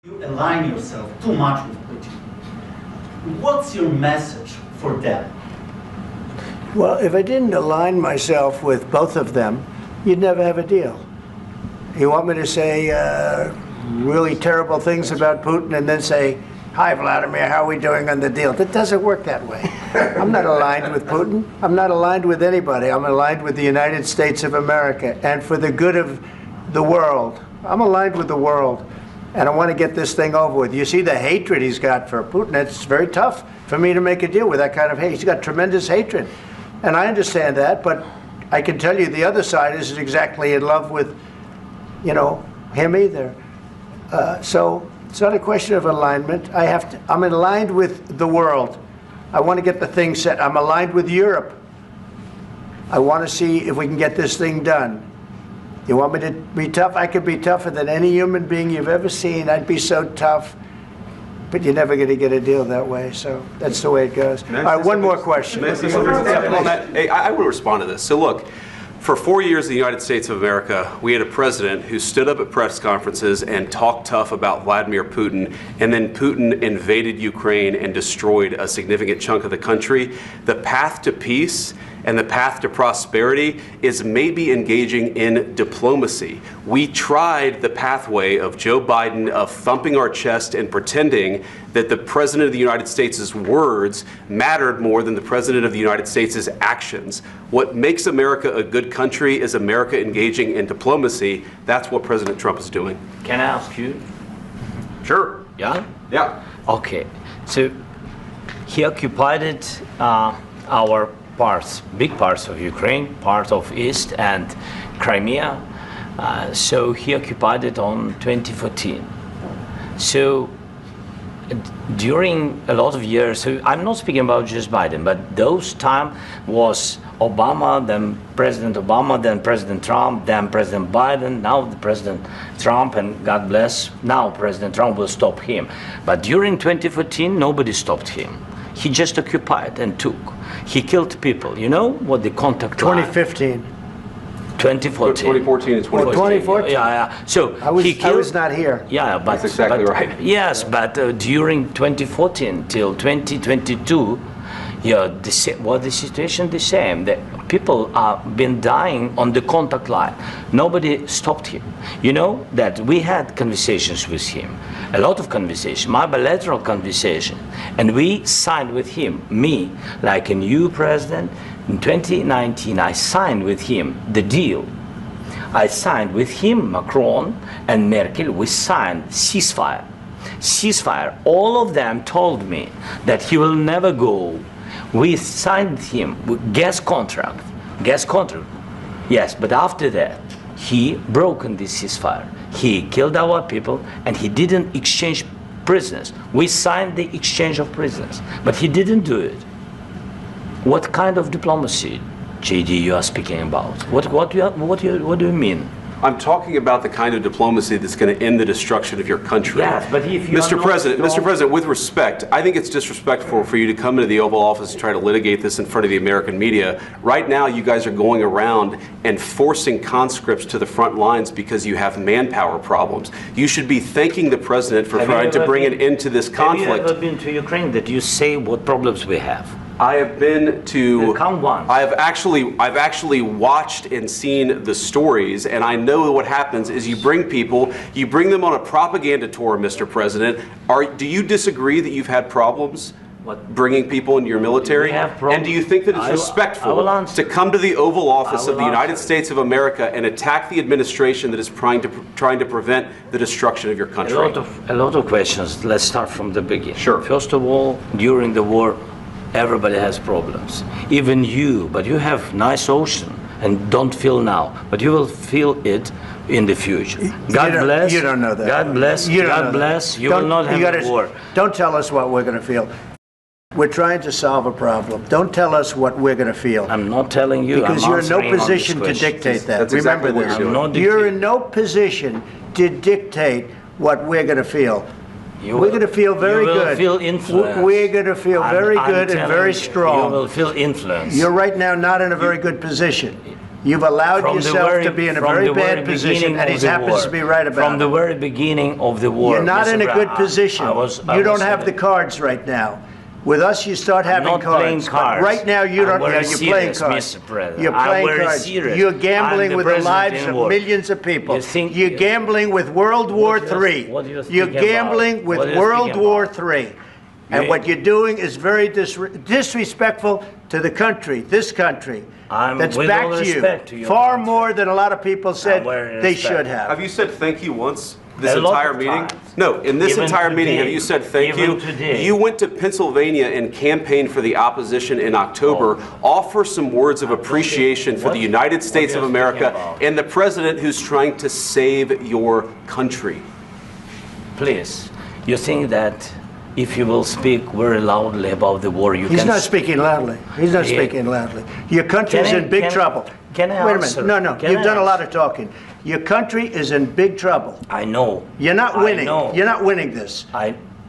You align yourself too much with Putin. What's your message for them? Well, if I didn't align myself with both of them, you'd never have a deal. You want me to say really terrible things about Putin and then say, "Hi, Vladimir, how are we doing on the deal?" That doesn't work that way. I'm not aligned with Putin. I'm not aligned with anybody. I'm aligned with the United States of America and for the good of the world. I'm aligned with the world. And I want to get this thing over with. You see the hatred he's got for Putin. It's very tough for me to make a deal with that kind of hate. He's got tremendous hatred. And I understand that, but I can tell you the other side isn't exactly in love with, him either. So it's not a question of alignment. I'm aligned with the world. I want to get the thing set. I'm aligned with Europe. I want to see if we can get this thing done. You want me to be tough? I could be tougher than any human being you've ever seen. I'd be so tough. But you're never going to get a deal that way. So that's the way it goes. All right, one more question. I will respond to this. So look, for 4 years in the United States of America, we had a president who stood up at press conferences and talked tough about Vladimir Putin, and then Putin invaded Ukraine and destroyed a significant chunk of the country. The path to peace and the path to prosperity is maybe engaging in diplomacy. We tried the pathway of Joe Biden of thumping our chest and pretending that the President of the United States' words mattered more than the President of the United States' actions. What makes America a good country is America engaging in diplomacy. That's what President Trump is doing. Can I ask you? Sure. Yeah? Yeah. Okay. So he occupied our parts, big parts of Ukraine, part of East and Crimea. So he occupied it on 2014. So during a lot of years, so I'm not speaking about just Biden, but those time was Obama, then President Obama, then President Trump, then President Biden, now the President Trump, and God bless, now President Trump will stop him. But during 2014, nobody stopped him. He just occupied and took. He killed people. You know what the contact 2015. 2014. 2014 and 2014. 2014. Yeah. So I was not here. Yeah, but that's exactly right. Yes, but during 2014 till 2022, the situation the same. The people have been dying on the contact line. Nobody stopped him. You know that we had conversations with him, a lot of conversation, my bilateral conversation, and we signed with him, me, like a new president. In 2019, I signed with him the deal. I signed with him, Macron and Merkel, we signed ceasefire. Ceasefire. All of them told me that he will never go. We signed him with gas contract. Yes, but after that, he broken this ceasefire. He killed our people and he didn't exchange prisoners. We signed the exchange of prisoners, but he didn't do it. What kind of diplomacy, JD, you are speaking about? What do you mean? I'm talking about the kind of diplomacy that's going to end the destruction of your country. Yes, but if you Mr. President, with respect, I think it's disrespectful for you to come into the Oval Office and try to litigate this in front of the American media. Right now, you guys are going around and forcing conscripts to the front lines because you have manpower problems. You should be thanking the President for trying to bring an end to this conflict. Have you ever been to Ukraine that you say what problems we have? I have been to. Come once. I've actually watched and seen the stories, and I know what happens is you bring them on a propaganda tour, Mr. President. Do you disagree that you've had problems bringing people into your military? And do you think that it's respectful to come to the Oval Office of the United States of America and attack the administration that is trying to prevent the destruction of your country? A lot of questions. Let's start from the beginning. Sure. First of all, during the war, everybody has problems, even you, but you have nice ocean and don't feel now, but you will feel it in the future. God bless. You don't know that. God bless. God bless. You will not have a war. Don't tell us what we're going to feel. We're trying to solve a problem. Don't tell us what we're going to feel. I'm not telling you. Because you're in no position to dictate that. That's exactly Remember what you're doing. You're in no position to dictate what we're going to feel. We're going to feel very good. You will feel influence. We're going to feel very good and very strong. You will feel influence. You're right now not in a very good position. You've allowed From the yourself very- to be in a from very the very bad position, beginning and he of the happens war. to be right about From the it. very beginning of the war. You're not Mr. in a good Brown, position. You don't have the the cards right now. With us, you start having not playing cards. cards. But right now, you don't. I'm very You're playing serious, cards. Mr. President. You're I'm playing very cards. serious. You're I'm gambling the with the president lives in of war. millions of people. You think- You're gambling with World War What do you- III. what do you think You're about? gambling with What do you World think War about? III. And You- what you're doing is very disrespectful to the country, this country. That's with back all to respect to you. your Far country. more than a lot of people said very they respect. should have. Have you said thank you once this A lot entire of meeting? times. No, in this Even entire meeting, today. have you said thank Even you? today. You went to Pennsylvania and campaigned for the opposition in October. Offer some words of appreciation for the United States what of you're America speaking about. and the president who's trying to save your country. Please, you think that if you will speak very loudly about the war, you He's can... not speaking loudly. He's not Yeah. speaking loudly. Your country's Can I- in big can- trouble. can I Wait a answer? minute. No. Can You've I done a lot answer? of talking. Your country is in big trouble. I know. You're not I winning. know. You're not winning this.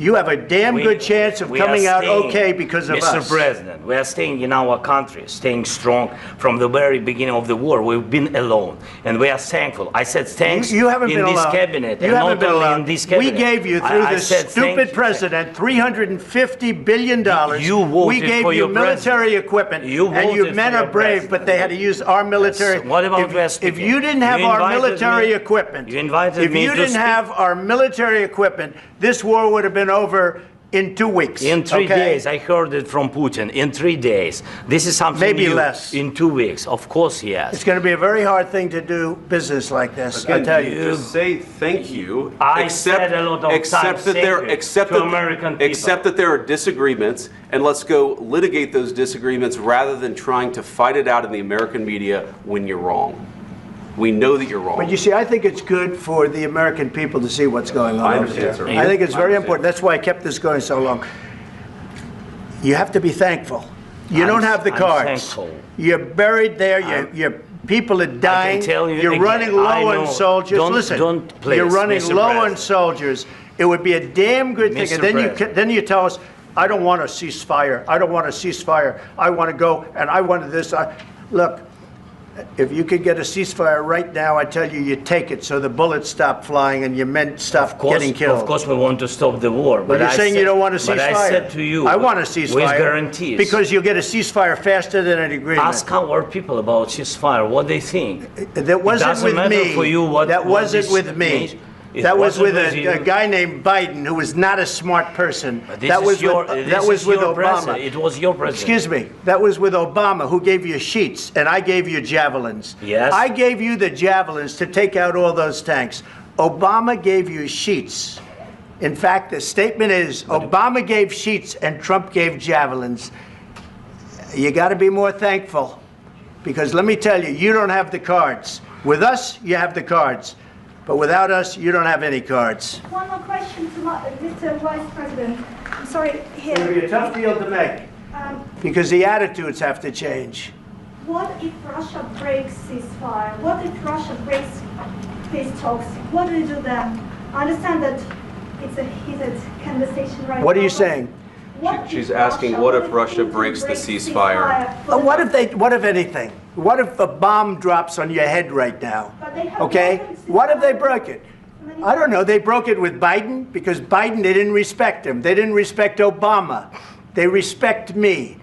You have a damn We- good chance of we coming are out staying, okay because of Mr. us. President, we are staying in our country, staying strong from the very beginning of the war. We've been alone, and we are thankful. I said thanks You haven't in been this alone. cabinet, You and haven't not been only alone. in this We cabinet. gave you, through I this said thank stupid you. president, $350 billion. You voted we gave for you your military president. equipment, You and you voted men for are your brave, president. but they had to use our military. Yes. What about if you didn't have You our invited military me- equipment, you invited if me you to didn't speak. have our military equipment, this war would have been over in 2 weeks. In 3 okay? days, I heard it from Putin. In 3 days, this is something Maybe new. less. In 2 weeks, of course, yes. It's going to be a very hard thing to do business like this. I Again, tell you. just say thank you. I said a lot of except times that thank there, you except to that, American people. except that there are disagreements, and let's go litigate those disagreements rather than trying to fight it out in the American media when you're wrong. We know that you're wrong. But you see, I think it's good for the American people to see what's going on I over understand, there. sir. I think it's I very understand. important. That's why I kept this going so long. You have to be thankful. You don't have the I'm cards. thankful. You're buried there. Your people are dying. tell you You're again, running low I on know. soldiers. Don't- Listen, don't please, you're running Mr. low on President. soldiers. It would be a damn good thing. Mr. And then President. then you tell us, I don't want a ceasefire. I don't want a ceasefire. I want to go and I want this. Look. If you could get a ceasefire right now, I tell you, you take it so the bullets stop flying and your men stop getting killed. Of course, we want to stop the war. But you're saying you don't want a ceasefire. But I said to you, I want a ceasefire. with guarantees. Because you'll get a ceasefire faster than an agreement. Ask our people about ceasefire, what they think. That wasn't doesn't with matter me. for you what- that what wasn't this with me. means. It That was with wasn't with a you. guy named Biden, who was not a smart person. But this That is was your, with, this that was is with your Obama. president. It was your president. Excuse me. That was with Obama, who gave you sheets, and I gave you javelins. Yes. I gave you the javelins to take out all those tanks. Obama gave you sheets. In fact, the statement is Obama gave sheets and Trump gave javelins. You got to be more thankful, because let me tell you, you don't have the cards. With us, you have the cards. But without us, you don't have any cards. One more question to Mr. Vice President. I'm sorry, here. It'll be a tough deal to make, because the attitudes have to change. What if Russia breaks ceasefire? What if Russia breaks peace talks? What do you do then? I understand that it's a heated conversation right now. What are you but saying? what She's if asking, what if Russia Putin breaks the breaks ceasefire? for the- What if anything? What if a bomb drops on your head right now? But they have Okay? broken What if they ceasefire. broke it? I don't know. They broke it with Biden because Biden, they didn't respect him. They didn't respect Obama. They respect me.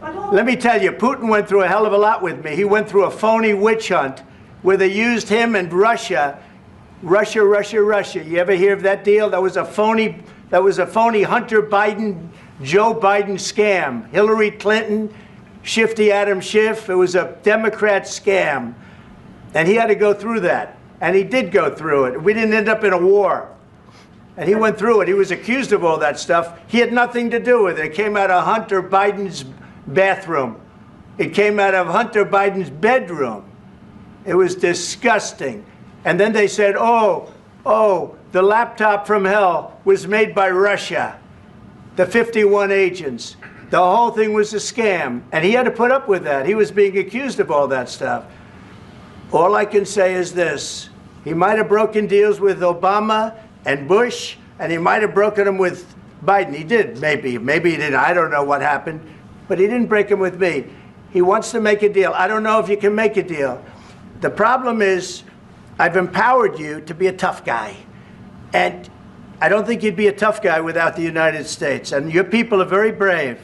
But all- Let me tell you, Putin went through a hell of a lot with me. He went through a phony witch hunt where they used him and Russia. You ever hear of that deal? That was a phony Hunter Biden, Joe Biden scam. Hillary Clinton, Shifty Adam Schiff. It was a Democrat scam. And he had to go through that. And he did go through it. We didn't end up in a war. And he went through it. He was accused of all that stuff. He had nothing to do with it. It came out of Hunter Biden's bathroom. It came out of Hunter Biden's bedroom. It was disgusting. And then they said, oh, the laptop from hell was made by Russia. The 51 agents. The whole thing was a scam. And he had to put up with that. He was being accused of all that stuff. All I can say is this. He might have broken deals with Obama and Bush, and he might have broken them with Biden. He did, maybe. Maybe he didn't. I don't know what happened. But he didn't break them with me. He wants to make a deal. I don't know if you can make a deal. The problem is, I've empowered you to be a tough guy. And I don't think you'd be a tough guy without the United States. And your people are very brave.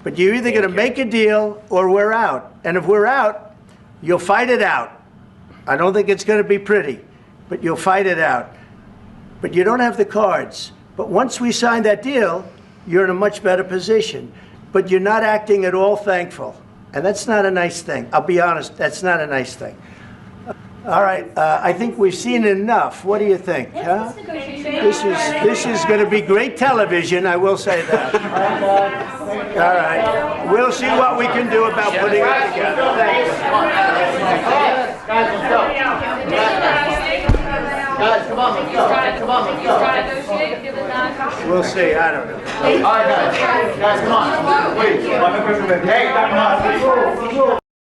But you're either going to make a deal or we're out. And if we're out, you'll fight it out. I don't think it's going to be pretty, but you'll fight it out. But you don't have the cards. But once we sign that deal, you're in a much better position. But you're not acting at all thankful. And that's not a nice thing. I'll be honest, that's not a nice thing. All right, I think we've seen enough. What do you think? Huh? This is going to be great television, I will say that. All right, we'll see what we can do about putting it together. Thanks. Guys, let's go. Guys, come on, let's go. Come on, let's go. We'll see, I don't know. All right, guys, come on. Wait, hey, come on.